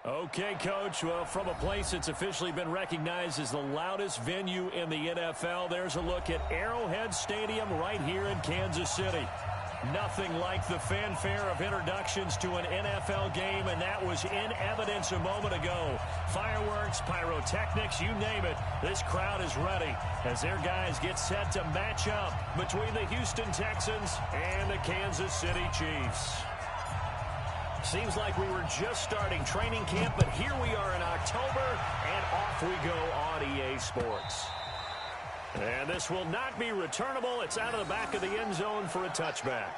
Okay, Coach. Well, from a place that's officially been recognized as the loudest venue in the NFL, there's a look at Arrowhead Stadium right here in Kansas City. Nothing like the fanfare of introductions to an NFL game, and that was in evidence a moment ago. Fireworks, pyrotechnics, you name it. This crowd is ready as their guys get set to match up between the Houston Texans and the Kansas City Chiefs. Seems like we were just starting training camp, but here we are in October, and off we go on EA Sports. And this will not be returnable. It's out of the back of the end zone for a touchback.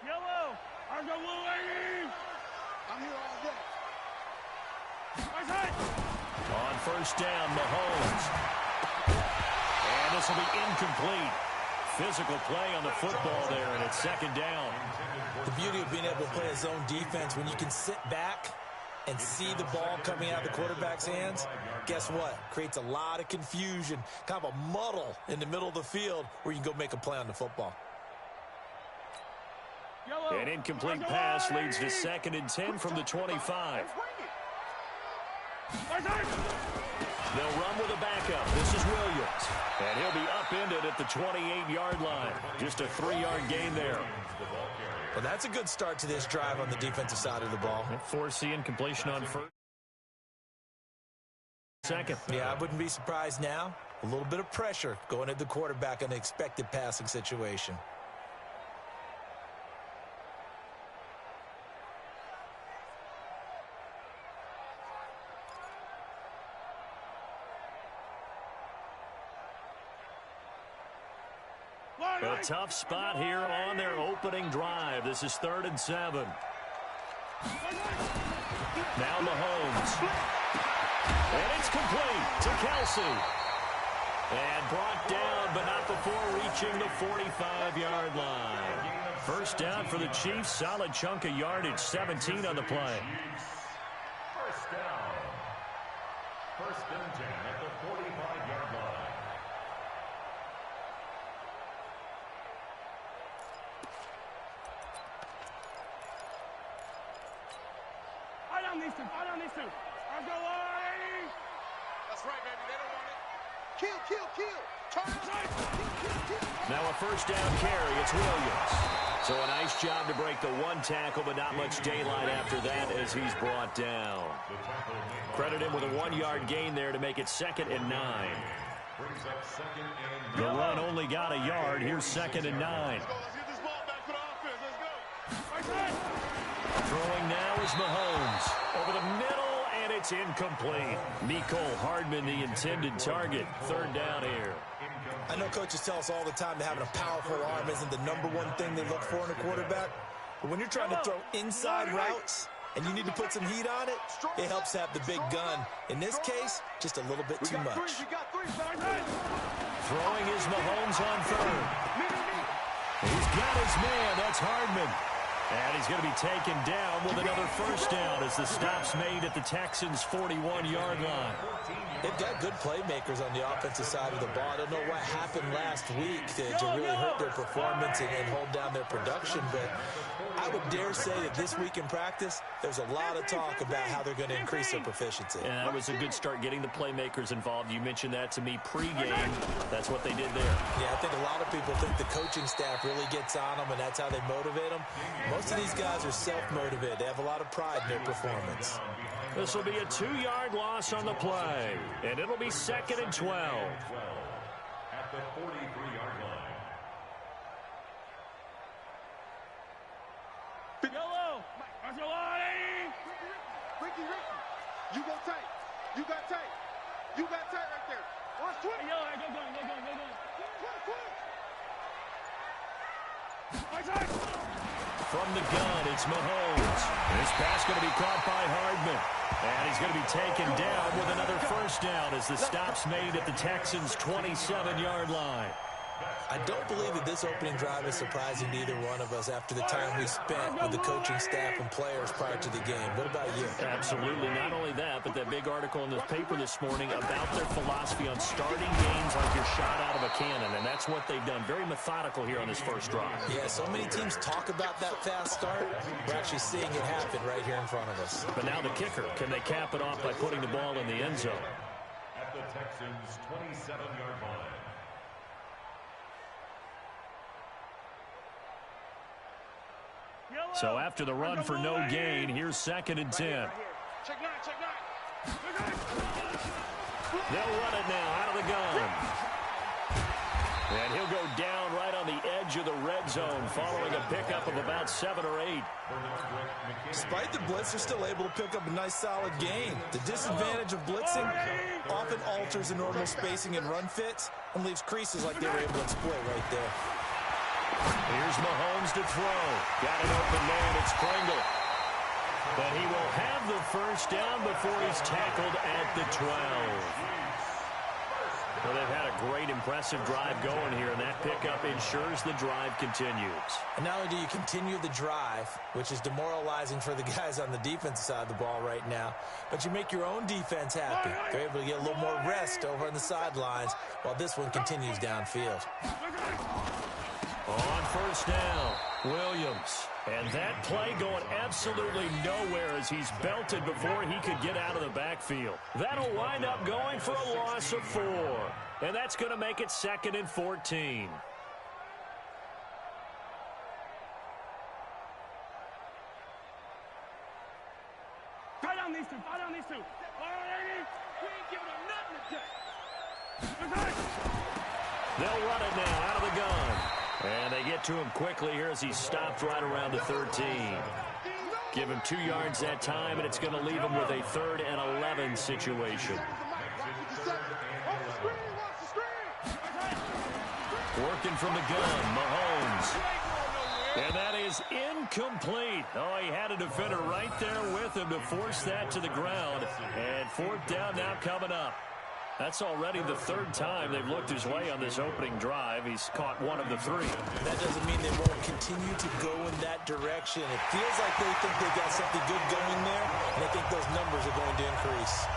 Yellow, I got Blue 80. I'm here all day. On first down, Mahomes. And this will be incomplete. Physical play on the football there, and it's second down. The beauty of being able to play a zone defense, when you can sit back and see the ball coming out of the quarterback's hands, guess what? Creates a lot of confusion, kind of a muddle in the middle of the field where you can go make a play on the football. An incomplete pass leads to 2nd and 10 from the 25. They'll run with a backup. This is Williams. And he'll be upended at the 28-yard line. Just a 3-yard gain there. Well, that's a good start to this drive on the defensive side of the ball. Force the incompletion on first. Second. Yeah, I wouldn't be surprised now. A little bit of pressure going at the quarterback in an expected passing situation. A tough spot here on their opening drive. This is 3rd and 7. Now Mahomes. And it's complete to Kelsey. And brought down, but not before reaching the 45-yard line. First down for the Chiefs. Solid chunk of yardage. 17 on the play. First down. 1st and 10 at the 45-yard line. These two. I go away. That's right, baby. They don't want it. Kill. Turn. Kill. Now a first down carry. It's Williams. So a nice job to break the one tackle, but not much daylight after that as he's brought down. Credit him with a 1-yard gain there to make it 2nd and 9. The run only got a yard. Here's 2nd and 9. Let's get this ball back for the offense. Let's go. Throwing now is Mahomes. Over the middle, and it's incomplete. Mecole Hardman, the intended target. 3rd down here. I know coaches tell us all the time that having a powerful arm isn't the #1 thing they look for in a quarterback. But when you're trying to throw inside routes and you need to put some heat on it, it helps to have the big gun. In this case, just a little bit too much. Throwing is Mahomes on 3rd. He's got his man. That's Hardman. And he's going to be taken down with another first down as the stop's made at the Texans' 41-yard line. They've got good playmakers on the offensive side of the ball. I don't know what happened last week to really hurt their performance and hold down their production, but I would dare say that this week in practice, there's a lot of talk about how they're going to increase their proficiency. And that was a good start getting the playmakers involved. You mentioned that to me pregame. That's what they did there. Yeah, I think a lot of people think the coaching staff really gets on them, and that's how they motivate them. Most of these guys are self-motivated. They have a lot of pride in their performance. This will be a 2-yard loss on the play, and it'll be 2nd and 12. At the 43-yard line. Yellow. Ricky. You go tight. You got tight right there. Watch quick. Yellow, go. From the gun, it's Mahomes. This pass going to be caught by Hardman. And he's going to be taken down with another first down as the stop's made at the Texans' 27-yard line. I don't believe that this opening drive is surprising to either one of us after the time we spent with the coaching staff and players prior to the game. What about you? Absolutely. Not only that, but that big article in the paper this morning about their philosophy on starting games like you're shot out of a cannon, and that's what they've done. Very methodical here on this first drive. Yeah, so many teams talk about that fast start. We're actually seeing it happen right here in front of us. But now the kicker. Can they cap it off by putting the ball in the end zone? At the Texans' 27-yard line. So after the run for no gain, here's 2nd and 10. Check nine. They'll run it now out of the gun. And he'll go down right on the edge of the red zone following a pickup of about 7 or 8. Despite the blitz, they're still able to pick up a nice solid gain. The disadvantage of blitzing often alters the normal spacing and run fits and leaves creases like they were able to exploit right there. Here's Mahomes to throw. Got an open man. It's Kringle. But he will have the first down before he's tackled at the 12. Well, they've had a great, impressive drive going here, and that pickup ensures the drive continues. And not only do you continue the drive, which is demoralizing for the guys on the defensive side of the ball right now, but you make your own defense happy. They're able to get a little more rest over on the sidelines while this one continues downfield. On first down, Williams. And that play going absolutely nowhere as he's belted before he could get out of the backfield. That'll wind up going for a loss of 4. And that's going to make it 2nd and 14. Fight on these two. All right, we ain't giving them nothing today. They'll run it now out of the gun. And they get to him quickly here as he's stopped right around the 13. Give him 2 yards that time, and it's going to leave him with a 3rd and 11 situation. Working from the gun, Mahomes. And that is incomplete. Oh, he had a defender right there with him to force that to the ground. And 4th down now coming up. That's already the 3rd time they've looked his way on this opening drive. He's caught 1 of the 3. That doesn't mean they won't continue to go in that direction. It feels like they think they've got something good going there, and I think those numbers are going to increase.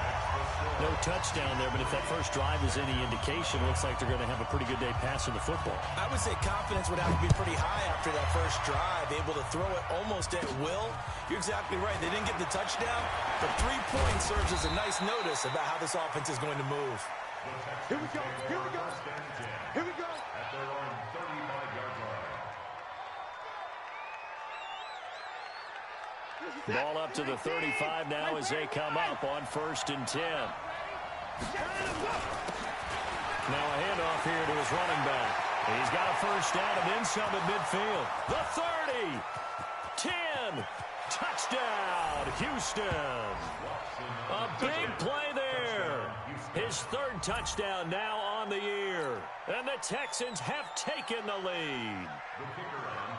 No touchdown there, but if that first drive is any indication, looks like they're going to have a pretty good day passing the football. I would say confidence would have to be pretty high after that first drive, able to throw it almost at will. You're exactly right. They didn't get the touchdown, but 3 points serves as a nice notice about how this offense is going to move. Here we go. At their own 35-yard line. Ball up to the 35 now as they come up on 1st and 10. Now a handoff here to his running back. He's got a first down and then some at midfield. The 30, 10, touchdown, Houston. A big play there. His 3rd touchdown now on the year. And the Texans have taken the lead.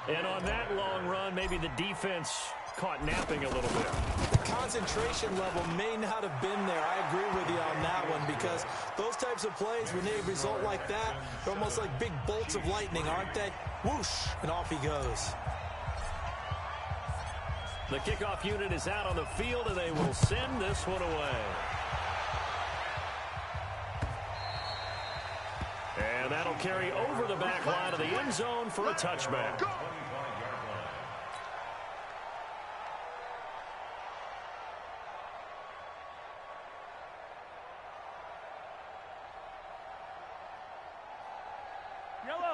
And on that long run, maybe the defense caught napping a little bit. The concentration level may not have been there. I agree with you on that one because those types of plays, when they result like that, they're almost like big bolts of lightning, aren't they? Whoosh, and off he goes. The kickoff unit is out on the field, and they will send this one away. And that'll carry over the back line of the end zone for a touchback.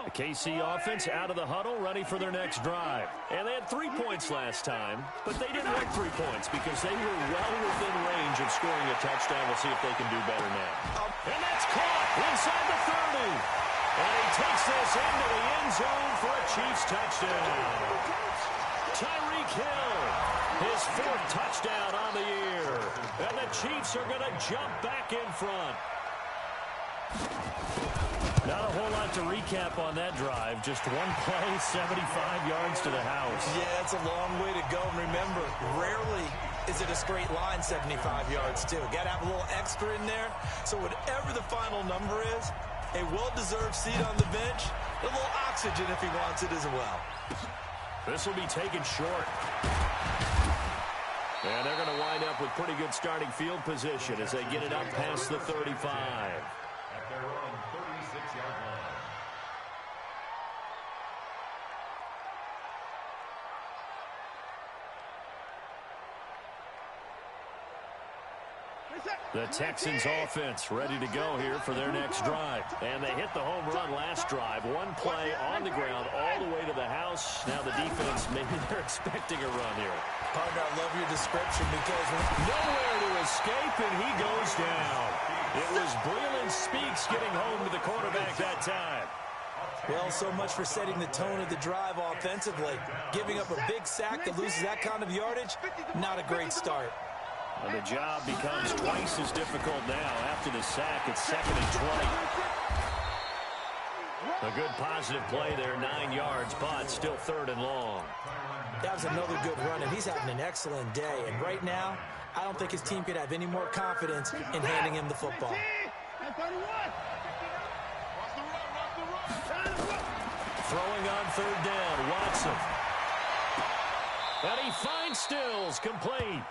The KC offense out of the huddle, ready for their next drive. And they had 3 points last time, but they didn't want 3 points because they were well within range of scoring a touchdown. We'll see if they can do better now. And that's caught inside the 30. And he takes this into the end zone for a Chiefs touchdown. Tyreek Hill, his 4th touchdown on the year. And the Chiefs are going to jump back in front. Not a whole lot to recap on that drive. Just one play, 75 yards to the house. Yeah, it's a long way to go. And remember, rarely is it a straight line 75 yards, too. Got to have a little extra in there. So whatever the final number is, a well-deserved seat on the bench, a little oxygen if he wants it as well. This will be taken short. And they're going to wind up with pretty good starting field position as they get it up past the 35. At their own 36-yard line. The Texans offense ready to go here for their next drive. And they hit the home run last drive. One play on the ground all the way to the house. Now the defense, maybe they're expecting a run here. Partner, I love your description because nowhere to escape, and he goes down. It was Breland Speaks getting home to the quarterback that time. Well, so much for setting the tone of the drive offensively. Giving up a big sack that loses that kind of yardage, not a great start. And the job becomes twice as difficult now. After the sack, it's 2nd and 20. A good positive play there, 9 yards, but still 3rd and long. That was another good run, and he's having an excellent day. And right now, I don't think his team could have any more confidence in handing him the football. Throwing on 3rd down, Watson. And he finds Stills, complete.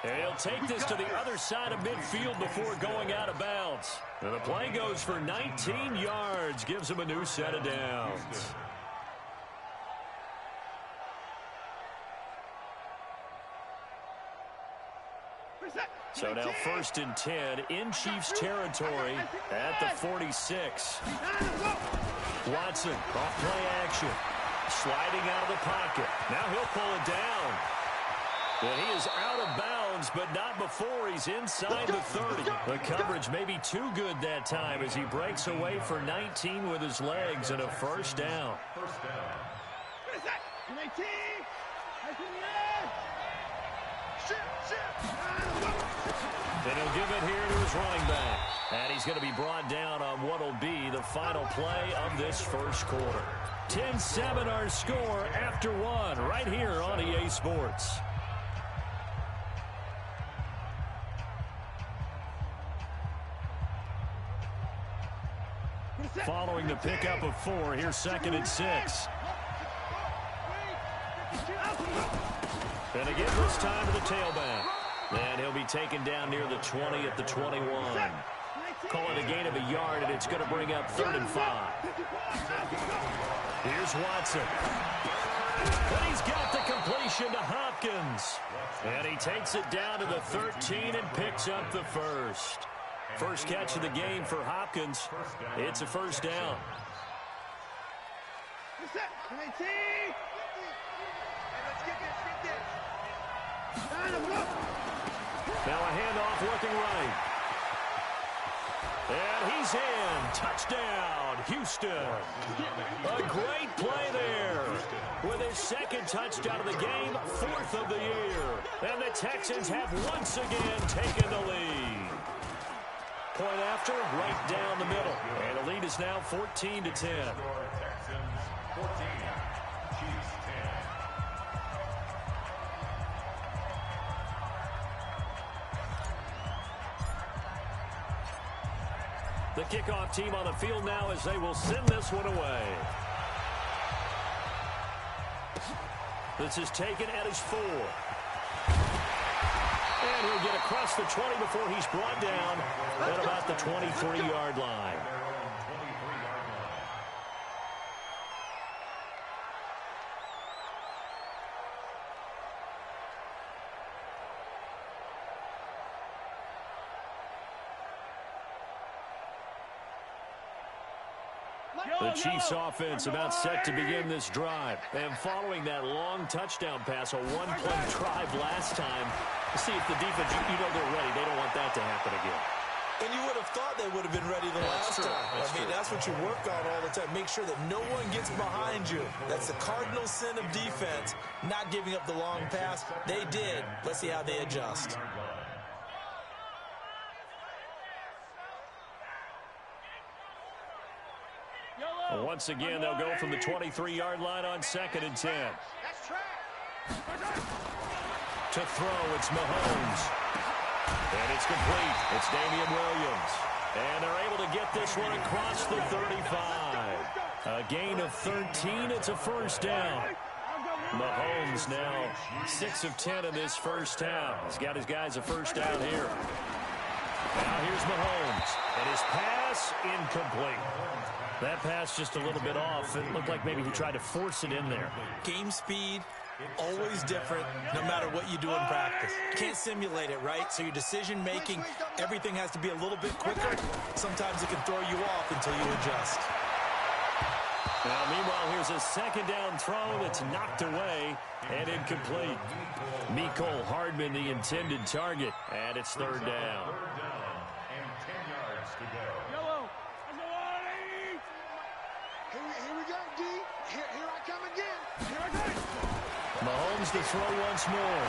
And he'll take this to the other side of midfield before going out of bounds. And the play goes for 19 yards, gives him a new set of downs. So now 1st and 10 in Chiefs territory at the 46. Watson, off play action. Sliding out of the pocket. Now he'll pull it down. And he is out of bounds, but not before he's inside the 30. The coverage may be too good that time as he breaks away for 19 with his legs and a 1st down. First down. Then he'll give it here to his running back. And he's going to be brought down on what will be the final play of this 1st quarter. 10-7 our score after 1 right here on EA Sports. Following the pickup of 4, here's 2nd and 6. And again this time to the tailback. And he'll be taken down near the 20 at the 21. Call it a gain of a yard, and it's going to bring up 3rd and 5. Here's Watson. And he's got the completion to Hopkins. And he takes it down to the 13 and picks up the 1st. First catch of the game for Hopkins. It's a 1st down. Now a handoff looking right. And he's in. Touchdown, Houston. A great play there. With his 2nd touchdown of the game, 4th of the year. And the Texans have once again taken the lead. Point after, right down the middle. And the lead is now 14-10. Texans 14, Chiefs 10. The kickoff team on the field now as they will send this one away. This is taken at his 4. And he'll get across the 20 before he's brought down at about the 23-yard line. The Chiefs offense about set to begin this drive. And following that long touchdown pass, a one-play drive last time, see if the defense, you know they're ready. They don't want that to happen again. And you would have thought they would have been ready the last time. That's what you work on all the time. Make sure that no one gets behind you. That's the cardinal sin of defense, not giving up the long pass. They did. Let's see how they adjust. Once again, they'll go from the 23-yard line on 2nd and 10. To throw, it's Mahomes. And it's complete. It's Damian Williams. And they're able to get this one across the 35. A gain of 13. It's a first down. Mahomes now 6 of 10 in this first half. He's got his guys a first down here. Now here's Mahomes. And his pass incomplete. That pass just a little bit off. It looked like maybe he tried to force it in there. Game speed, always different no matter what you do in practice. You can't simulate it, right? So your decision-making, everything has to be a little bit quicker. Sometimes it can throw you off until you adjust. Now, meanwhile, here's a second down throw that's knocked away and incomplete. Mecole Hardman, the intended target, and it's third down. And 10 yards to go. Yellow. Here we go, D. Here I come again. Here I go. Mahomes to throw once more.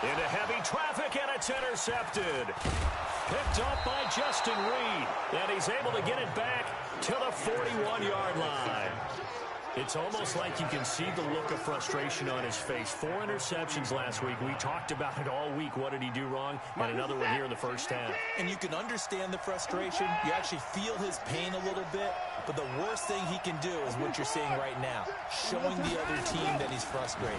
Into heavy traffic, and it's intercepted. Picked up by Justin Reed. And he's able to get it back to the 41-yard line. It's almost like you can see the look of frustration on his face. 4 interceptions last week. We talked about it all week. What did he do wrong? And another one here in the first half. And you can understand the frustration. You actually feel his pain a little bit. But the worst thing he can do is what you're seeing right now, showing the other team that he's frustrated.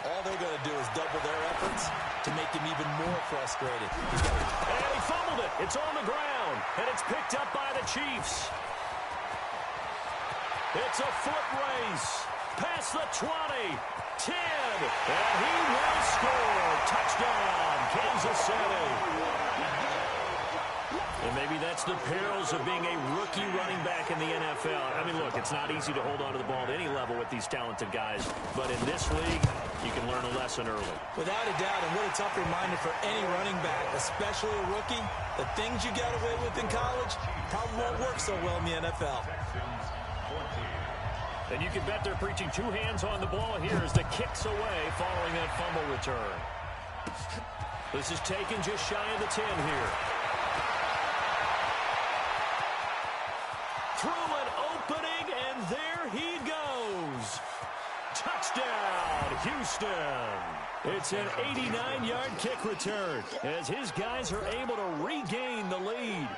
All they're going to do is double their efforts to make him even more frustrated. And he fumbled it. It's on the ground. And it's picked up by the Chiefs. It's a foot race. Past the 20. 10. And he will score. Touchdown, Kansas City. And maybe that's the perils of being a rookie running back in the NFL. I mean, look, it's not easy to hold on to the ball at any level with these talented guys. But in this league, you can learn a lesson early. Without a doubt, and what a tough reminder for any running back, especially a rookie. The things you got away with in college probably won't work so well in the NFL. And you can bet they're preaching 2 hands on the ball here as the kick's away following that fumble return. This is taken just shy of the 10 here. Through an opening, and there he goes. Touchdown, Houston. It's an 89-yard kick return as his guys are able to regain the lead.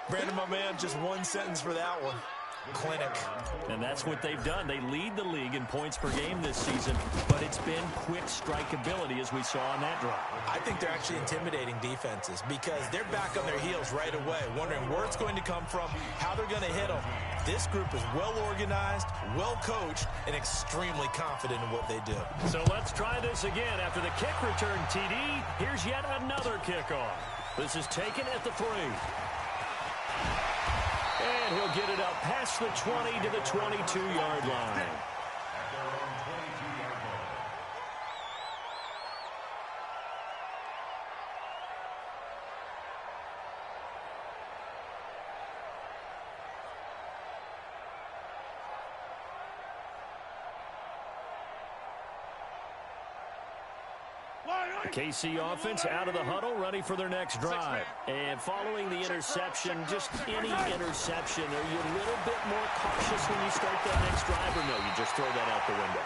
Brandon, my man, just one sentence for that one. Clinic. And that's what they've done. They lead the league in points per game this season, but it's been quick strikeability as we saw on that drive. I think they're actually intimidating defenses because they're back on their heels right away, wondering where it's going to come from, how they're going to hit them. This group is well organized, well coached, and extremely confident in what they do. So let's try this again. After the kick return, TD, here's yet another kickoff. This is taken at the 3. And he'll get it up past the 20 to the 22-yard line. The KC offense out of the huddle, ready for their next drive. And following the interception, just any interception, are you a little bit more cautious when you start that next drive, or no, you just throw that out the window?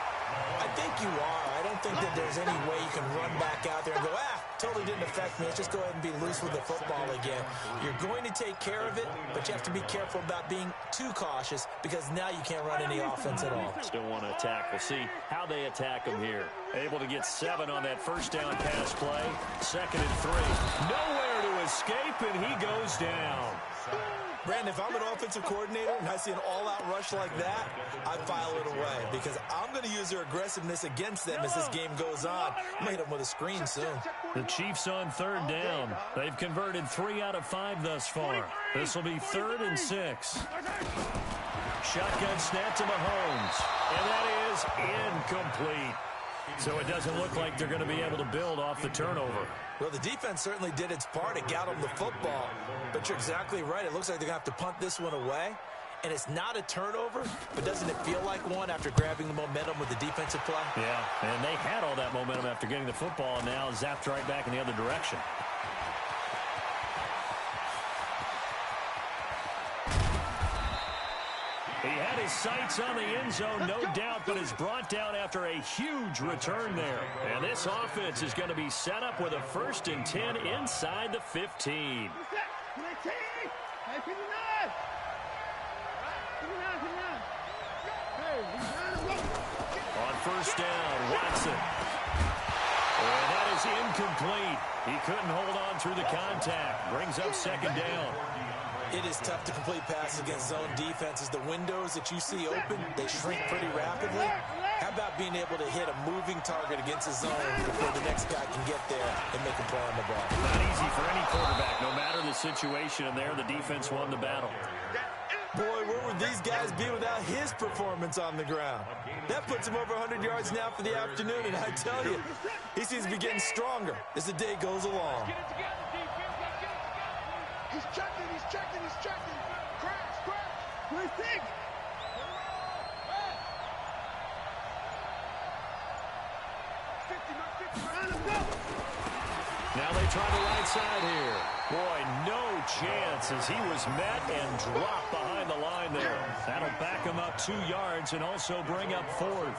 I think you are. I don't think that there's any way you can run back out there and go, totally didn't affect me. Let's just go ahead and be loose with the football again. You're going to take care of it, but you have to be careful about being too cautious because now you can't run any offense at all. Still want to attack. We'll see how they attack them here. Able to get 7 on that first down pass play. 2nd and 3. Nowhere to escape, and he goes down. Brandon, if I'm an offensive coordinator and I see an all-out rush like that, I file it away because I'm going to use their aggressiveness against them as this game goes on. I'm going to hit them with a screen soon. The Chiefs on 3rd down. They've converted 3 out of 5 thus far. This will be 3rd and 6. Shotgun snap to Mahomes. And that is incomplete. So it doesn't look like they're going to be able to build off the turnover. Well, the defense certainly did its part. It got them the football. But you're exactly right. It looks like they're going to have to punt this one away. And it's not a turnover, but doesn't it feel like one after grabbing the momentum with the defensive play? Yeah, and they had all that momentum after getting the football, and now zapped right back in the other direction. He had his sights on the end zone, no doubt, but is brought down after a huge return there. And this offense is going to be set up with a 1st and 10 inside the 15. On first down, Watson. And that is incomplete. He couldn't hold on through the contact. Brings up second down. It is tough to complete passes against zone defenses. The windows that you see open, they shrink pretty rapidly. How about being able to hit a moving target against a zone before the next guy can get there and make a play on the ball? Not easy for any quarterback, no matter the situation, and there the defense won the battle. Boy, where would these guys be without his performance on the ground? That puts him over 100 yards now for the afternoon, and I tell you, he seems to be getting stronger as the day goes along. He's checking, he's checking, he's checking. Crash, crash. Where's Dick? Now they try the right side here. Boy, no chance as he was met and dropped behind the line there. That'll back him up 2 yards and also bring up 4th.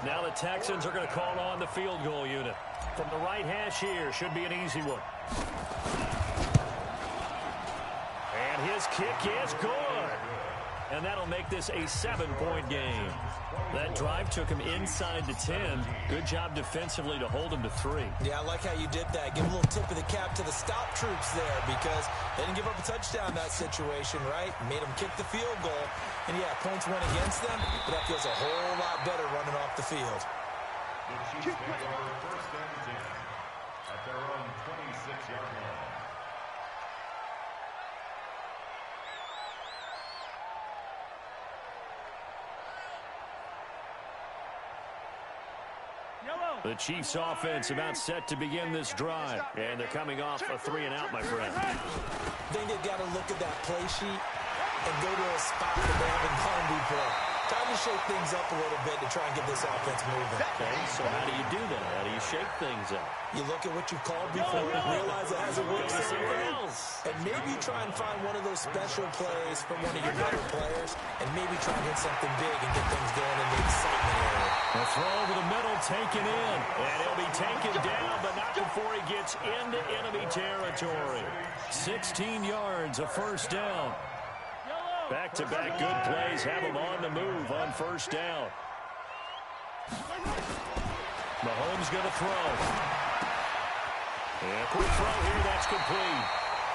Now the Texans are going to call on the field goal unit. From the right hash here, should be an easy one. And his kick is good. And that'll make this a 7-point game. That drive took him inside the 10. Good job defensively to hold him to 3. Yeah, I like how you did that. Give a little tip of the cap to the stop troops there because they didn't give up a touchdown in that situation, right? Made them kick the field goal. And, yeah, points went against them, but that feels a whole lot better running off the field. The Chiefs take over first and 10 at their own 26-yard line. The Chiefs offense about set to begin this drive. And thee coming off a 3-and-out, my friend. I think they've got to look at that play sheet and go to a spot that they haven't gone before. Time to shake things up a little bit to try and get this offense moving. Okay, so how do you do that? How do you shake things up? You look at what you've called before and realize it hasn't worked the same way. And maybe you try and find one of those special plays from one of your better players and maybe try and hit something big and get things going in the excitement area. A throw over the middle taken in. And he'll be taken down, but not before he gets into enemy territory. 16 yards, a first down. Back-to-back good plays have him on the move on first down. Mahomes going to throw. And a quick throw here, that's complete.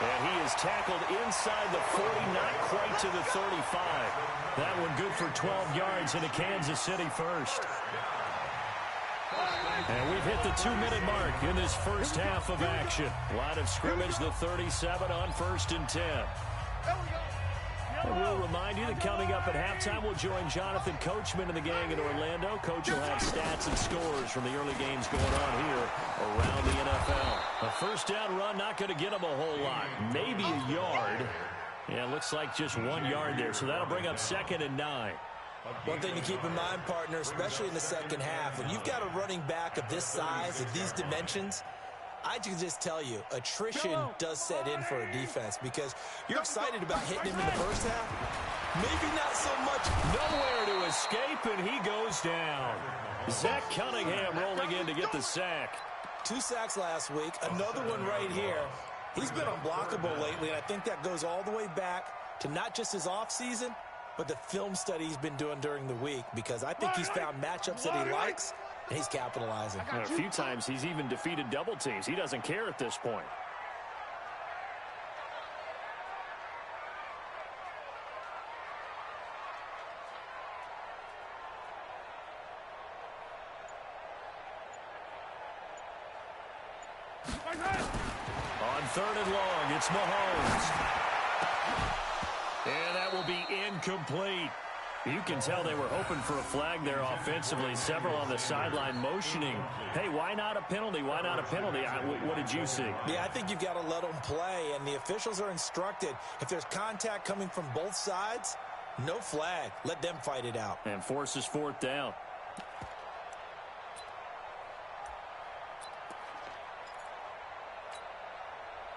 And he is tackled inside the 40, not quite to the 35. That one good for 12 yards into Kansas City first. And we've hit the 2-minute mark in this first half of action. Line of scrimmage, the 37 on first and 10. And we'll remind you that coming up at halftime, we'll join Jonathan Coachman and the gang in Orlando. Coach will have stats and scores from the early games going on here around the NFL. A first down run, not going to get him a whole lot. Maybe a yard. Yeah, it looks like just 1 yard there, so that'll bring up 2nd and 9. One thing to keep in mind, partner, especially in the second half, when you've got a running back of this size, of these dimensions, I can just tell you, attrition does set in for a defense because you're excited about hitting him in the first half. Maybe not so much. Nowhere to escape, and he goes down. Zach Cunningham rolling in to get the sack. 2 sacks last week, another one right here. He's been unblockable lately, and I think that goes all the way back to not just his offseason, but the film study he's been doing during the week because I think he's found matchups that he likes, and he's capitalizing. A few times he's even defeated double teams. He doesn't care at this point. On 3rd and long, it's Mahomes. And that will be incomplete. You can tell they were hoping for a flag there offensively. Several on the sideline motioning. Hey, why not a penalty? Why not a penalty? What did you see? Yeah, I think you've got to let them play, and the officials are instructed. If there's contact coming from both sides, no flag. Let them fight it out. And forces 4th down.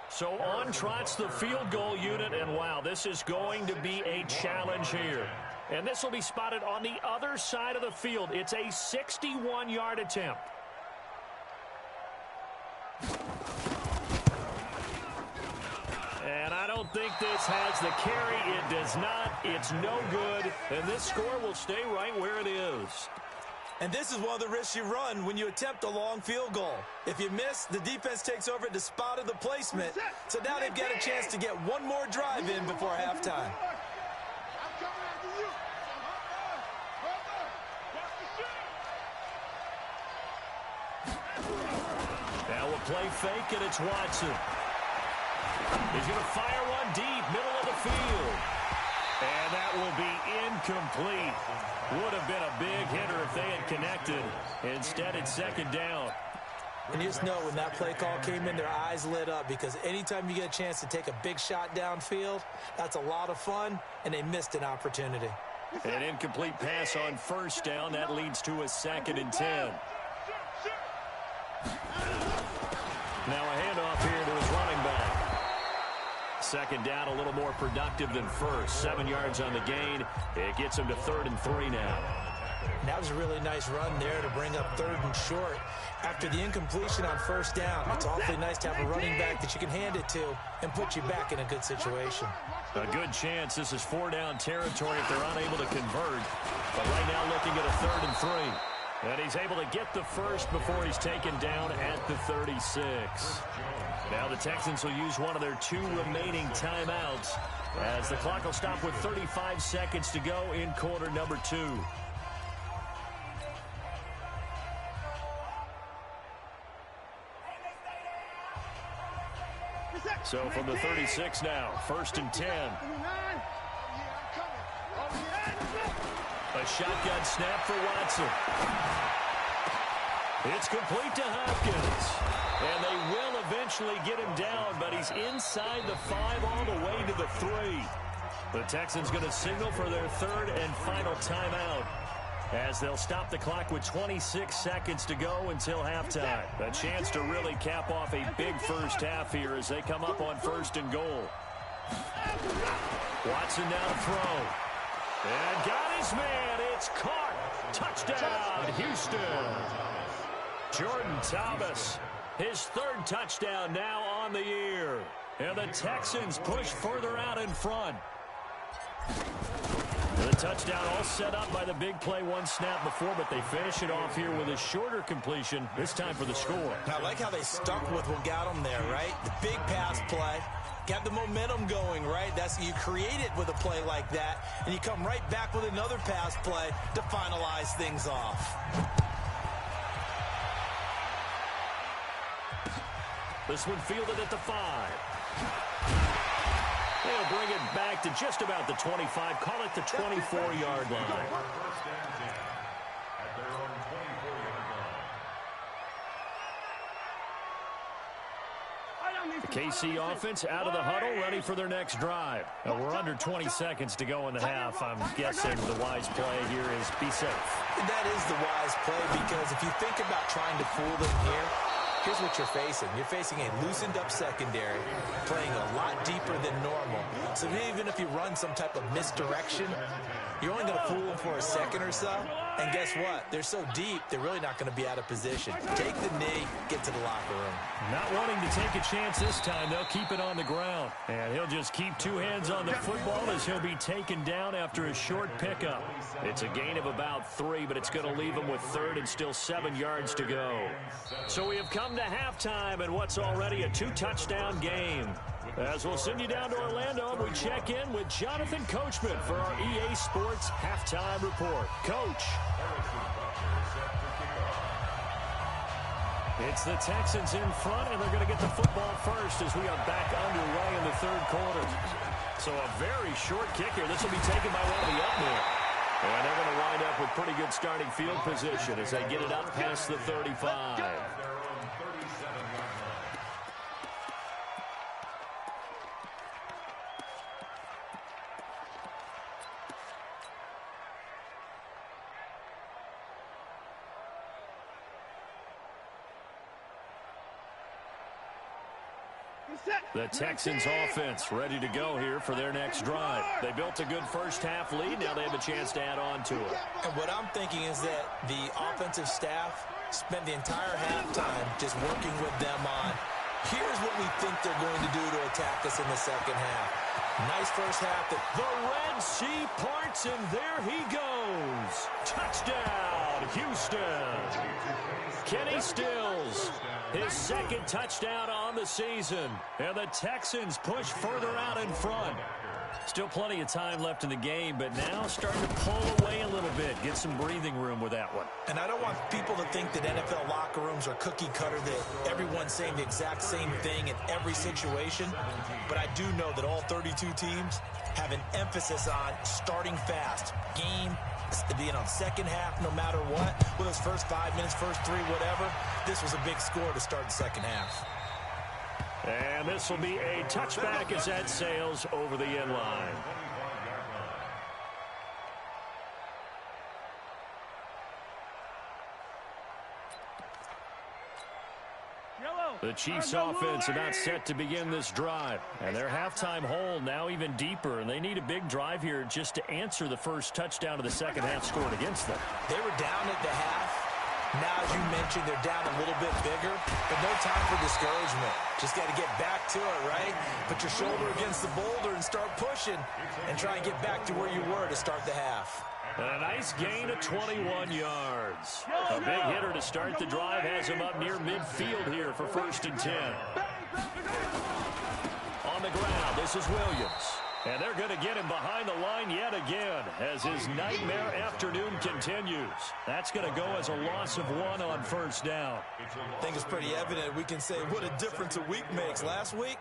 So on trots the field goal unit, and wow, this is going to be a challenge here. And this will be spotted on the other side of the field. It's a 61-yard attempt. And I don't think this has the carry. It does not. It's no good. And this score will stay right where it is. And this is one of the risks you run when you attempt a long field goal. If you miss, the defense takes over at the spot of the placement. So now they've got a chance to get one more drive in before halftime. Now we'll play fake, and it's Watson. He's going to fire one deep, middle of the field. And that will be incomplete. Would have been a big hitter if they had connected. Instead, it's second down. And you just know when that play call came in, their eyes lit up, because anytime you get a chance to take a big shot downfield, that's a lot of fun, and they missed an opportunity. An incomplete pass on first down. That leads to a 2nd and 10. Now a handoff here to his running back. Second down, a little more productive than first. 7 yards on the gain. It gets him to 3rd and 3 now. That was a really nice run there to bring up 3rd and short. After the incompletion on first down, it's awfully nice to have a running back that you can hand it to and put you back in a good situation. A good chance. This is 4-down territory if they're unable to convert. But right now looking at a 3rd and 3. And he's able to get the first before he's taken down at the 36. Now the Texans will use one of their 2 remaining timeouts as the clock will stop with 35 seconds to go in quarter number 2. So from the 36 now, 1st and 10. A shotgun snap for Watson. It's complete to Hopkins. And they will eventually get him down, but he's inside the 5 all the way to the 3. The Texans going to signal for their 3rd and final timeout as they'll stop the clock with 26 seconds to go until halftime. A chance to really cap off a big first half here as they come up on 1st and goal. Watson now to throw. And got his man. It's caught. Touchdown, Houston. Jordan Thomas, his 3rd touchdown now on the year. And the Texans push further out in front. The touchdown all set up by the big play one snap before, but they finish it off here with a shorter completion, this time for the score. I like how they stuck with what got them there, right? The big pass play. Got the momentum going, right? You create it with a play like that, and you come right back with another pass play to finalize things off. This one fielded at the 5. They'll bring it back to just about the 25. Call it the 24-yard line. The KC offense out of the huddle, ready for their next drive. Now we're under 20 seconds to go in the half. I'm guessing the wise play here is be safe. That is the wise play, because if you think about trying to fool them here, here's what you're facing. You're facing a loosened-up secondary, playing a lot deeper than normal. So even if you run some type of misdirection, you're only going to fool them for a second or so. And guess what? They're so deep, they're really not going to be out of position. Take the knee, get to the locker room. Not wanting to take a chance this time, they'll keep it on the ground. And he'll just keep 2 hands on the football as he'll be taken down after a short pickup. It's a gain of about 3, but it's going to leave him with 3rd and still 7 yards to go. So we have come to halftime in what's already a 2-touchdown game. As we'll send you down to Orlando, and we check in with Jonathan Coachman for our EA Sports Halftime Report. Coach. It's the Texans in front, and they're going to get the football first as we are back underway in the 3rd quarter. So a very short kick here. This will be taken by one of the up men. And they're going to wind up with pretty good starting field position as they get it up past the 35. The Texans offense ready to go here for their next drive. They built a good first half lead. Now they have a chance to add on to it. And what I'm thinking is that the offensive staff spent the entire halftime just working with them on, here's what we think they're going to do to attack us in the second half? Nice first half. The Red Sea parts, and there he goes. Touchdown, Houston. Kenny Stills, his second touchdown on the season. And the Texans push further out in front. Still plenty of time left in the game, but now starting to pull away a little bit. Get some breathing room with that one. And I don't want people to think that NFL locker rooms are cookie cutter, that everyone's saying the exact same thing in every situation. But I do know that all 32 teams have an emphasis on starting fast. Game, being on second half no matter what. With those first 5 minutes, first three, whatever. This was a big score to start the second half. And this will be a touchback as that sails over the end line. The Chiefs offense about set to begin this drive. And their halftime hole now even deeper. And they need a big drive here just to answer the first touchdown of the second half scored against them. They were down at the half. Now, as you mentioned, they're down a little bit bigger, but no time for discouragement. Just got to get back to it, right? Put your shoulder against the boulder and start pushing and try and get back to where you were to start the half. And a nice gain of 21 yards. A big hitter to start the drive has him up near midfield here for 1st and 10. On the ground, this is Williams. And they're going to get him behind the line yet again as his nightmare afternoon continues. That's going to go as a loss of 1 on 1st down. I think it's pretty evident. We can say what a difference a week makes. Last week,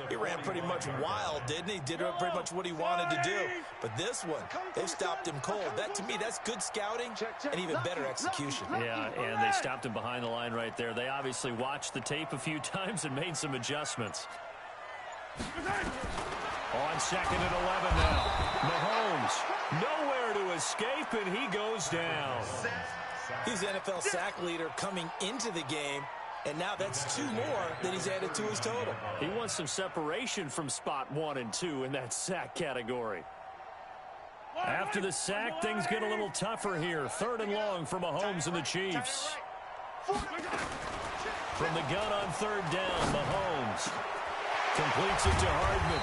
he ran pretty much wild, didn't he? Did pretty much what he wanted to do. But this one, they stopped him cold. That, to me, that's good scouting and even better execution. Yeah, and they stopped him behind the line right there. They obviously watched the tape a few times and made some adjustments. On 2nd and 11 now. Mahomes nowhere to escape, and he goes down. He's NFL sack leader coming into the game, and now that's 2 more that he's added to his total. He wants some separation from spot 1 and 2 in that sack category. After the sack, things get a little tougher here. 3rd and long for Mahomes and the Chiefs. From the gun on 3rd down, Mahomes completes it to Hardman.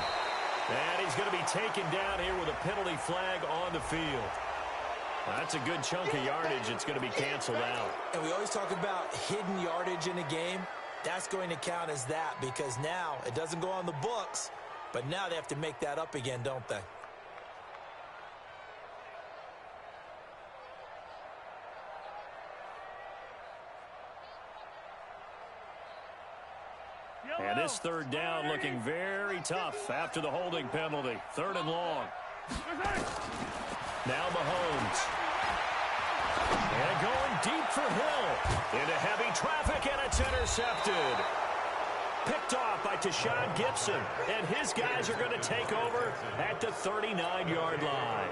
And he's going to be taken down here with a penalty flag on the field. That's a good chunk of yardage. It's going to be canceled out. And we always talk about hidden yardage in a game. That's going to count as that because now it doesn't go on the books, but now they have to make that up again, don't they? And this 3rd down looking very tough after the holding penalty. 3rd and long. Now Mahomes. And going deep for Hill. Into heavy traffic, and it's intercepted. Picked off by Tashawn Gibson. And his guys are going to take over at the 39-yard line.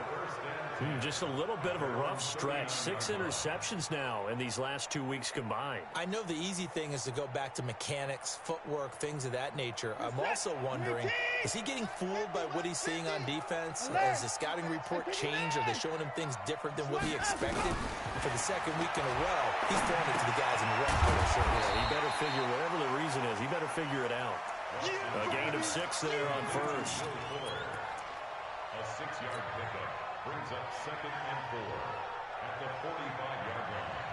Just a little bit of a rough stretch. 6 interceptions now in these last 2 wees combined. I know the easy thing is to go back to mechanics, footwork, things of that nature. I'm also wondering, is he getting fooled by what he's seeing on defense? Has the scouting report changed? Are they showing him things different than what he expected? And for the 2nd week in a row, he's throwing it to the guys in the red color shirt. Yeah, he better figure, whatever the reason is, he better figure it out. A gain of 6 there on 1st. A 6-yard pickup brings up 2nd and 4 at the 45-yard line.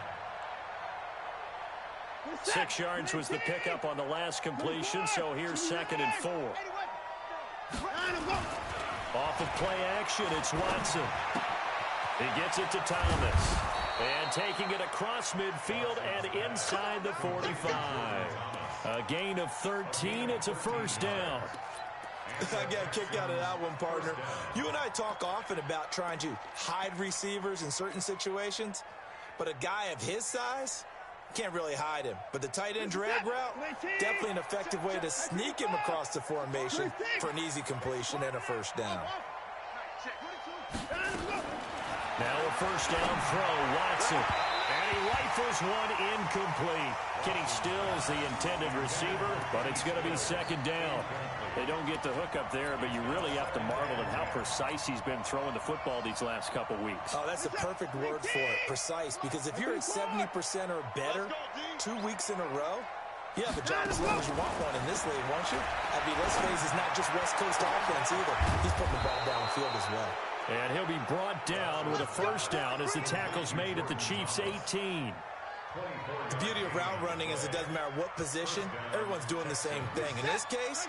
6 yards was the pickup on the last completion, so here's 2nd and 4. Off of play action, it's Watson. He gets it to Thomas. And taking it across midfield and inside the 45. A gain of 13, it's a 1st down. I got a kick out of that one, partner. You and I talk often about trying to hide receivers in certain situations, but a guy of his size can't really hide him. But the tight end drag route, definitely an effective way to sneak him across the formation for an easy completion and a 1st down. Now a 1st down throw, Watson. And he rifles one incomplete. Kenny Stills the intended receiver, but it's going to be 2nd down. They don't get the hook up there, but you really have to marvel at how precise he's been throwing the football these last couple weeks. Oh, that's the perfect word for it, precise, because if you're at 70% or better 2 weeks in a row, You have a job as long as you want one in this league, won't you? I mean, let's face it, it's not just West Coast offense either. He's putting the ball downfield as well. And he'll be brought down with a first down as the tackle's made at the Chiefs' 18. The beauty of route running is it doesn't matter what position, everyone's doing the same thing. In this case,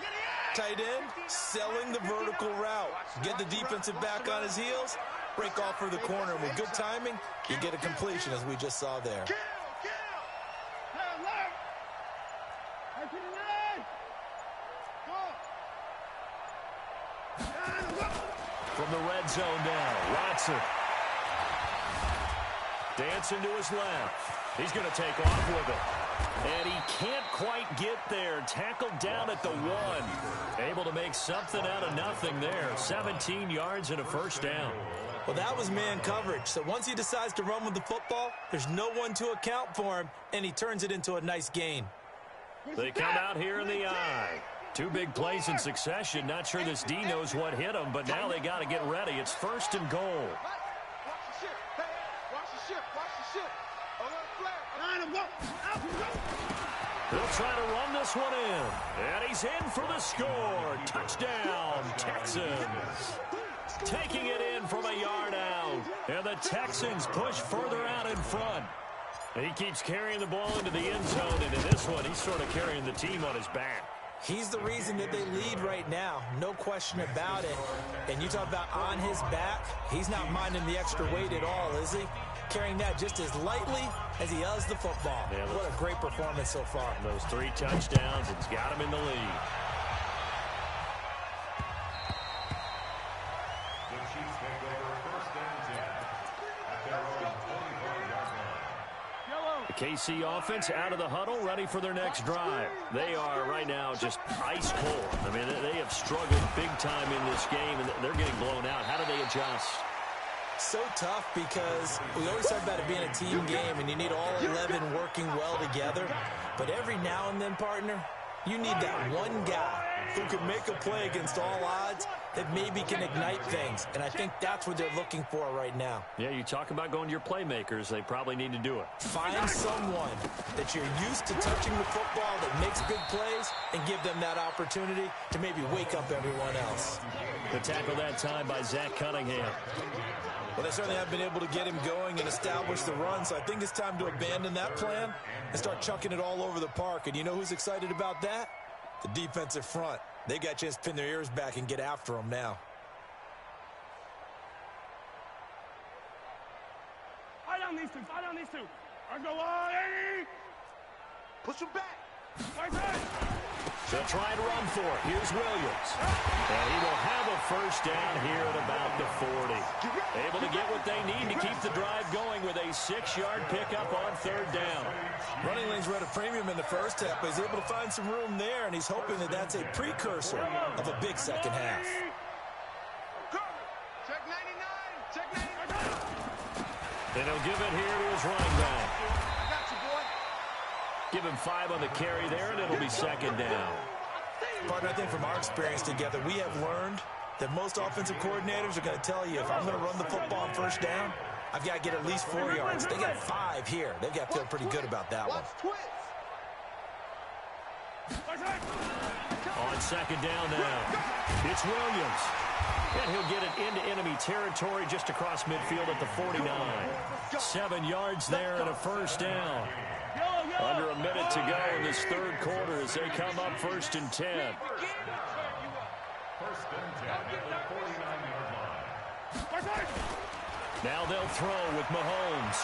tight end, selling the vertical route. Get the defensive back on his heels, break off for the corner, and with good timing, you get a completion as we just saw there. From the red zone now, Watson. Dancing to his left. He's going to take off with it. And he can't quite get there. Tackled down at the 1. Able to make something out of nothing there. 17 yards and a first down. Well, that was man coverage. So once he decides to run with the football, there's no one to account for him, and he turns it into a nice gain. They come out here in the eye. 2 big plays in succession. Not sure this D knows what hit him, but now they got to get ready. It's 1st and goal. They'll try to run this one in. And he's in for the score. Touchdown, Texans. Taking it in from a yard out. And the Texans push further out in front. And he keeps carrying the ball into the end zone. And in this one, he's sort of carrying the team on his back. He's the reason that they lead right now. No question about it. And you talk about on his back, he's not minding the extra weight at all, is he? Carrying that just as lightly as he does the football. Yeah, what a great performance so far. Those 3 touchdowns, it's got him in the lead. The Chiefs take over 1st and 10 at their own 25-yard line. The KC offense out of the huddle, ready for their next drive. They are right now just ice cold. I mean, they have struggled big time in this game, and they're getting blown out. How do they adjust? So tough because we always talk about it being a team game, and you need all 11 working well together. But every now and then, partner, you need that one guy who can make a play against all odds that maybe can ignite things. And I think that's what they're looking for right now. Yeah, you talk about going to your playmakers. They probably need to do it. Find someone that you're used to touching the football that makes big plays and give them that opportunity to maybe wake up everyone else. The tackle that time by Zach Cunningham. Well, they certainly have been able to get him going and establish the run, so I think it's time to abandon that plan and start chucking it all over the park. And you know who's excited about that? The defensive front. They got a chance to pin their ears back and get after him now. Fight on these two. Fight on these two. I go on, Eddie. Push him back. Right side. They'll try to run for it. Here's Williams. And he will have a first down here at about the 40. Able to get what they need to keep the drive going with a 6-yard pickup on 3rd down. Running lanes were at a premium in the first half, but he's able to find some room there, and he's hoping that that's a precursor of a big second half. Check 99. Check 99. And he'll give it here to his running back. I got you, boy. Give him 5 on the carry there, and it'll be 2nd down. Partner, I think from our experience together, we have learned that most offensive coordinators are going to tell you, if I'm going to run the football on 1st down, I've got to get at least 4 yards. They got 5 here. They've got to feel pretty good about that one. On 2nd down now, it's Williams. And he'll get it into enemy territory just across midfield at the 49. 7 yards there and a first down. Under a minute to go in this 3rd quarter as they come up 1st and 10. 1st and 10 at the 49-yard line. Now they'll throw with Mahomes.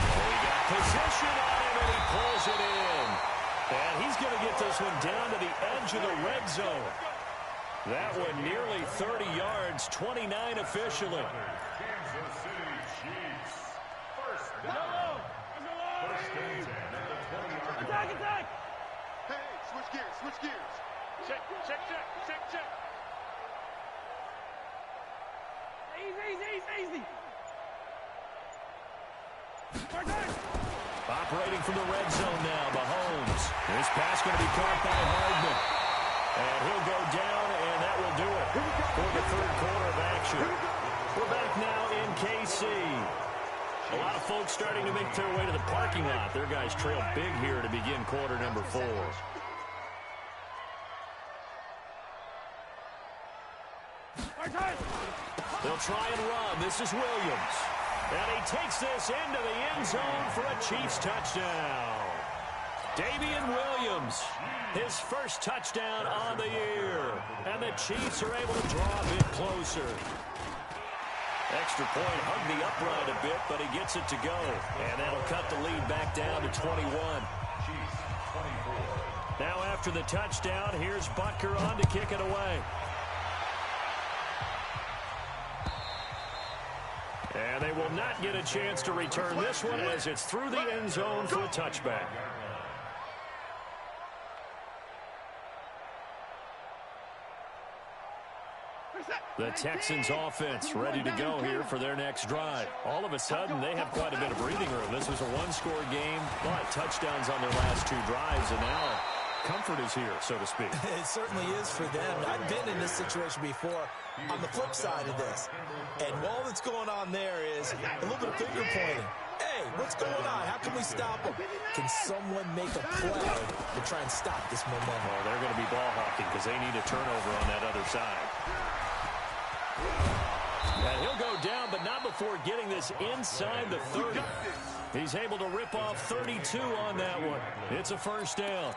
Oh, he got possession on him, and he pulls it in. And he's going to get this one down to the edge of the red zone. That one nearly 30 yards, 29 officially. Kansas City Chiefs. 1st down. 1st and 10 at the 20-yard line. Attack! Hey, switch gears, switch gears. Check. Easy. Operating from the red zone now, Mahomes. This pass going to be caught by Hardman. And he'll go down, and that will do it for the 3rd quarter of action. We're back now in KC. A lot of folks starting to make their way to the parking lot. Their guys trail big here to begin quarter number 4. They'll try and run. This is Williams. And he takes this into the end zone for a Chiefs touchdown. Damian Williams, his first touchdown on the year. And the Chiefs are able to draw a bit closer. Extra point, hugged the upright a bit, but he gets it to go. And that'll cut the lead back down to 21. Now after the touchdown, here's Butker on to kick it away. And they will not get a chance to return this one as it's through the end zone for a touchback. The Texans offense ready to go here for their next drive. All of a sudden, they have quite a bit of breathing room. This was a one-score game, but touchdowns on their last 2 drives, and now comfort is here, so to speak. It certainly is for them. I've been in this situation before on the flip side of this. And all that's going on there is a little bit of finger pointing. Hey, what's going on? How can we stop them? Can someone make a play to try and stop this momentum? Well, they're going to be ball hawking because they need a turnover on that other side. And he'll go down, but not before getting this inside the 30. He's able to rip off 32 on that one. It's a first down.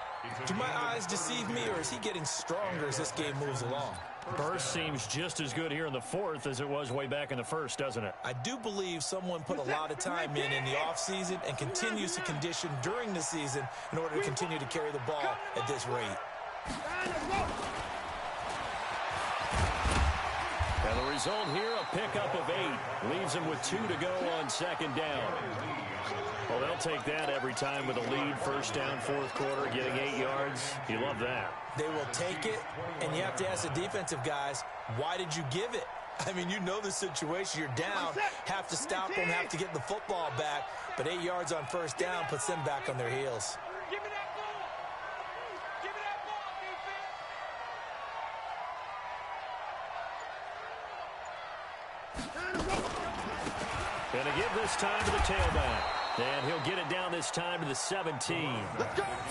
Do my eyes deceive me, or is he getting stronger as this game moves along? Burst seems just as good here in the 4th as it was way back in the 1st, doesn't it? I do believe someone put a lot of time in the offseason and continues to condition during the season in order to continue to carry the ball at this rate. And the result here, a pickup of 8. Leaves them with 2 to go on second down. Well, they'll take that every time with a lead. First down, 4th quarter, getting 8 yards. You love that. They will take it, and you have to ask the defensive guys, why did you give it? I mean, you know the situation. You're down, have to stop them, have to get the football back. But 8 yards on first down puts them back on their heels. Give me that ball. Give me that ball, defense. Gonna give this time to the tailback. And he'll get it down this time to the 17.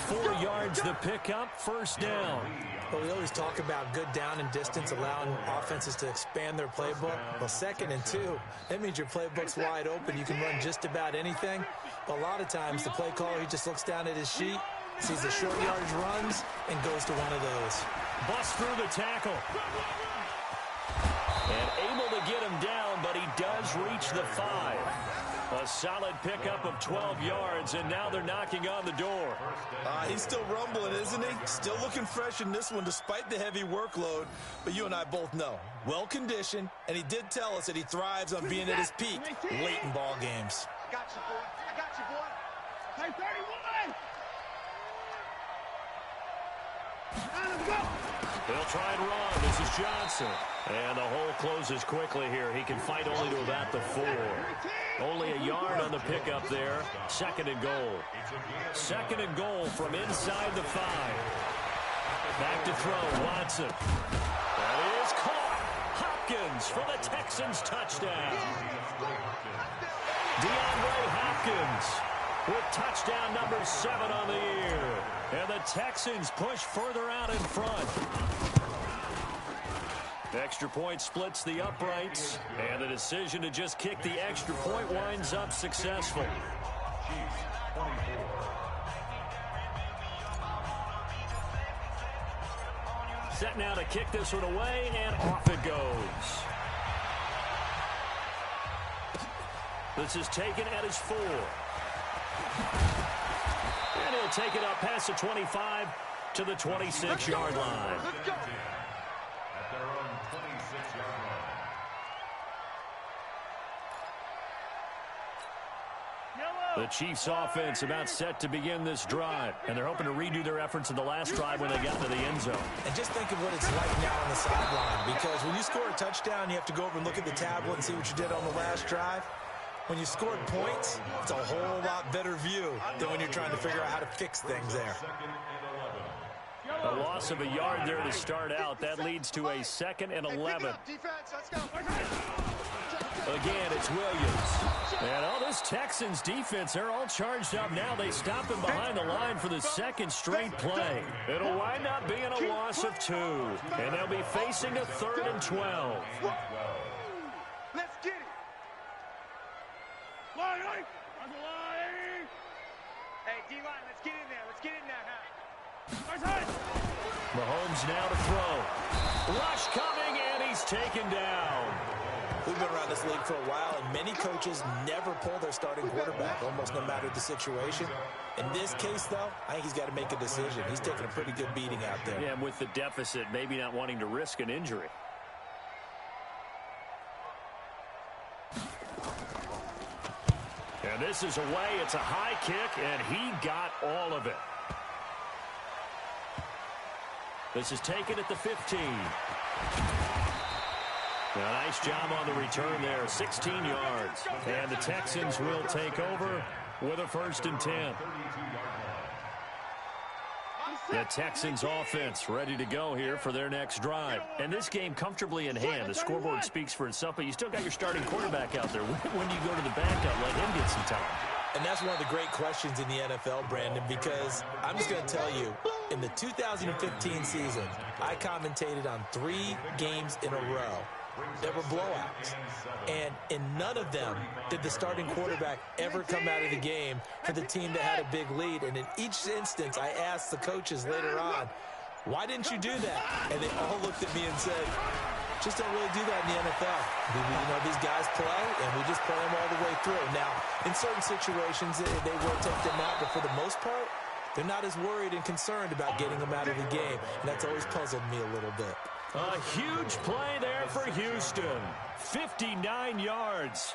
4 yards the pickup, first down. Well, we always talk about good down and distance, allowing offenses to expand their playbook. Well, 2nd and 2, that means your playbook's wide open. You can run just about anything. But a lot of times, the play caller, he just looks down at his sheet, sees the short yardage runs, and goes to one of those. Bust through the tackle. And able to get him down, but he does reach the 5. A solid pickup of 12 yards, and now they're knocking on the door. He's still rumbling, isn't he? Still looking fresh in this one despite the heavy workload. But you and I both know, well-conditioned, and he did tell us that he thrives on being at his peak late in ball games. I got you, boy. I got you, boy. Hey, 31! Let's go! They'll try and run. This is Johnson. And the hole closes quickly here. He can fight only to about the 4. Only a yard on the pickup there. 2nd and goal. 2nd and goal from inside the 5. Back to throw, Watson. That is caught. Hopkins for the Texans touchdown. DeAndre Hopkins with touchdown number 7 on the year. And the Texans push further out in front. Extra point splits the uprights, and the decision to just kick the extra point winds up successful. Set now to kick this one away, and off it goes. This is taken at his 4. And he'll take it up past the 25 to the 26-yard line. The Chiefs offense about set to begin this drive, and they're hoping to redo their efforts in the last drive when they got into the end zone. And just think of what it's like now on the sideline, because when you score a touchdown, you have to go over and look at the tablet and see what you did on the last drive. When you scored points, it's a whole lot better view than when you're trying to figure out how to fix things there. A loss of a yard there to start out. That leads to a 2nd and 11. Defense, let's go. Again, it's Williams. And all this Texans defense, they're all charged up now. They stop him behind the line for the second straight play. It'll wind up being a loss of 2. And they'll be facing a 3rd and 12. Let's get it. Hey, D-line, let's get in there. Let's get in there. Mahomes now to throw. Rush coming, and he's taken down. We've been around this league for a while, and many coaches never pull their starting quarterback, almost no matter the situation. In this case, though, I think he's got to make a decision. He's taking a pretty good beating out there. Yeah, and with the deficit, maybe not wanting to risk an injury. And this is away. It's a high kick, and he got all of it. This is taken at the 15. A nice job on the return there, 16 yards. And the Texans will take over with a 1st and 10. The Texans offense ready to go here for their next drive. And this game comfortably in hand. The scoreboard speaks for itself, but you still got your starting quarterback out there. When do you go to the backup, let him get some time? And that's one of the great questions in the NFL, Brandon, because I'm just going to tell you, in the 2015 season, I commentated on 3 games in a row. There were blowouts, and in none of them did the starting quarterback ever come out of the game for the team that had a big lead. And in each instance, I asked the coaches later on, why didn't you do that? And they all looked at me and said, just don't really do that in the NFL. You know, these guys play, and we just play them all the way through. Now, in certain situations, they will take them out, but for the most part, they're not as worried and concerned about getting them out of the game, and that's always puzzled me a little bit. A huge play there for Houston. 59 yards.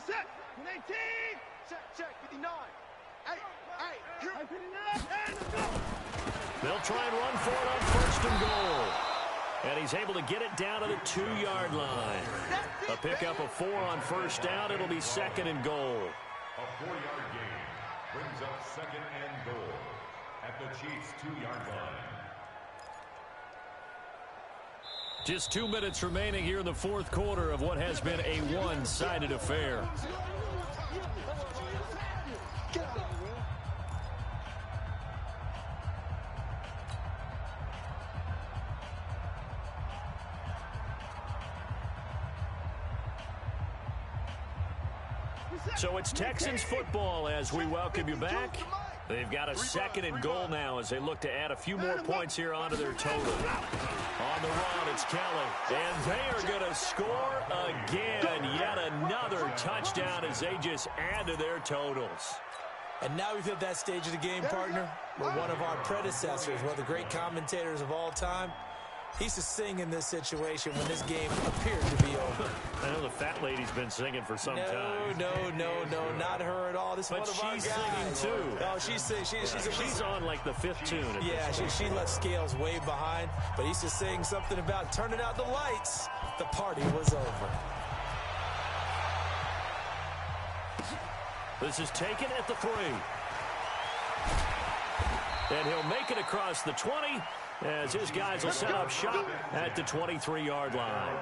Set. 18. Check. 59. Hey. They'll try and run for it on 1st and goal. And he's able to get it down to the 2-yard line. A pickup of 4 on 1st down. It'll be 2nd and goal. A 4-yard gain brings up 2nd and goal at the Chiefs' 2-yard line. Just 2 minutes remaining here in the 4th quarter of what has been a one-sided affair. So it's Texans football as we welcome you back. They've got a 2nd and goal now as they look to add a few more points here onto their total. On the run, it's Kelly. And they are going to score again. Yet another touchdown as they just add to their totals. And now we've hit that stage of the game, partner, where one of our predecessors, one of the great commentators of all time, he used to sing in this situation when this game appeared to be over. I know the fat lady's been singing for some time. No, not her at all. This but one of our guys. She's singing too. Oh, she's on like the 5th tune. Yeah, she left Scales way behind, but he used to sing something about turning out the lights. The party was over. This is taken at the 3. And he'll make it across the 20 as his guys will set up shop at the 23-yard line.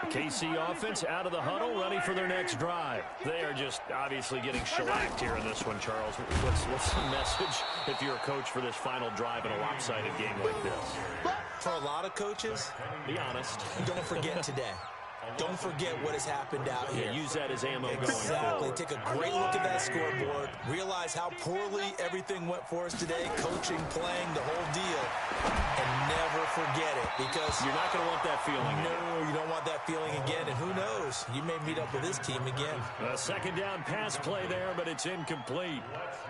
KC offense out of the huddle, ready for their next drive. They are just obviously getting shellacked here in this one, Charles. What's the message if you're a coach for this final drive in a lopsided game like this? For a lot of coaches, be honest, don't forget today. Don't forget what has happened out here. Use that as ammo going Exactly. forward. Take a great look at that scoreboard. Realize how poorly everything went for us today. Coaching, playing, the whole deal. And never forget it, because you're not going to want that feeling again. No, you don't want that feeling again. And who knows? You may meet up with this team again. A 2nd down pass play there, but it's incomplete.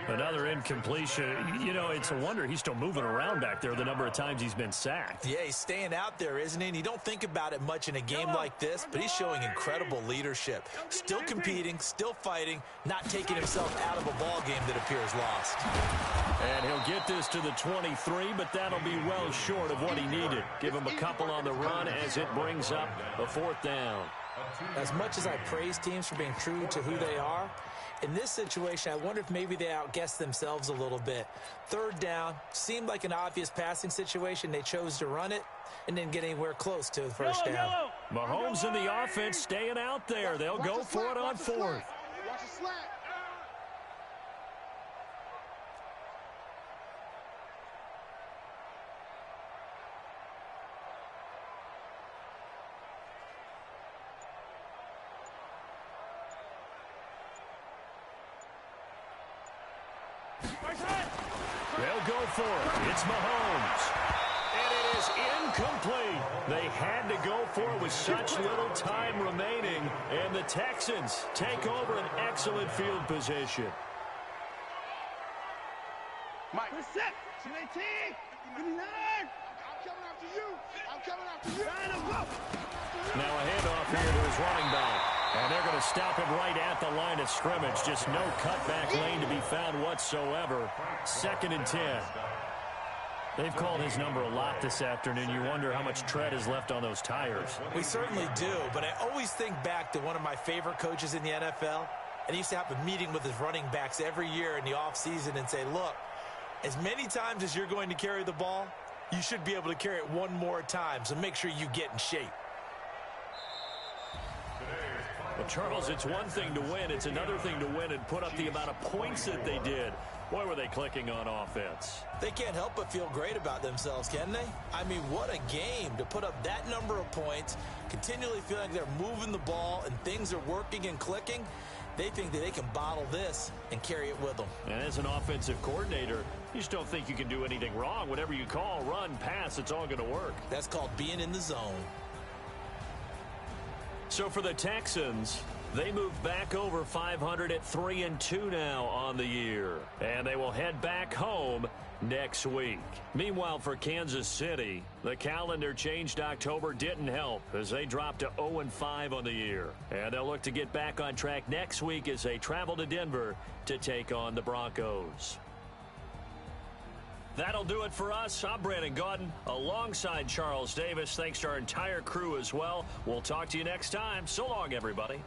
Another incompletion. You know, it's a wonder he's still moving around back there the number of times he's been sacked. Yeah, he's staying out there, isn't he? And you don't think about it much in a game like this, but he's showing incredible leadership. Still competing, still fighting, not taking himself out of a ball game that appears lost. And he'll get this to the 23, but that'll be well short of what he needed. Give him a couple on the run as it brings up a 4th down. As much as I praise teams for being true to who they are, in this situation, I wonder if maybe they outguessed themselves a little bit. Third down, seemed like an obvious passing situation. They chose to run it and didn't get anywhere close to the first down. Mahomes and the offense staying out there. They'll go for it on fourth. Watch the slack. They'll go for it. It's Mahomes. And it is incomplete. They had to go for it with such little time remaining. And the Texans take over an excellent field position. Mike. Set. I'm coming after you. I'm coming after you. Now a handoff here to his running back. And they're going to stop him right at the line of scrimmage. Just no cutback lane to be found whatsoever. 2nd and 10. They've called his number a lot this afternoon. You wonder how much tread is left on those tires. We certainly do, but I always think back to one of my favorite coaches in the NFL. And he used to have a meeting with his running backs every year in the offseason and say, look, as many times as you're going to carry the ball, you should be able to carry it one more time, so make sure you get in shape. Well, Charles, it's one thing to win. It's another thing to win and put up the amount of points that they did. Boy, were they clicking on offense. They can't help but feel great about themselves, can they? I mean, what a game to put up that number of points, continually feeling like they're moving the ball and things are working and clicking. They think that they can bottle this and carry it with them. And as an offensive coordinator, you just don't think you can do anything wrong. Whatever you call, run, pass, it's all going to work. That's called being in the zone. So for the Texans, they move back over 500 at 3-2 now on the year. And they will head back home next week. Meanwhile, for Kansas City, the calendar changed October didn't help as they dropped to 0-5 on the year. And they'll look to get back on track next week as they travel to Denver to take on the Broncos. That'll do it for us. I'm Brandon Gaudin alongside Charles Davis. Thanks to our entire crew as well. We'll talk to you next time. So long, everybody.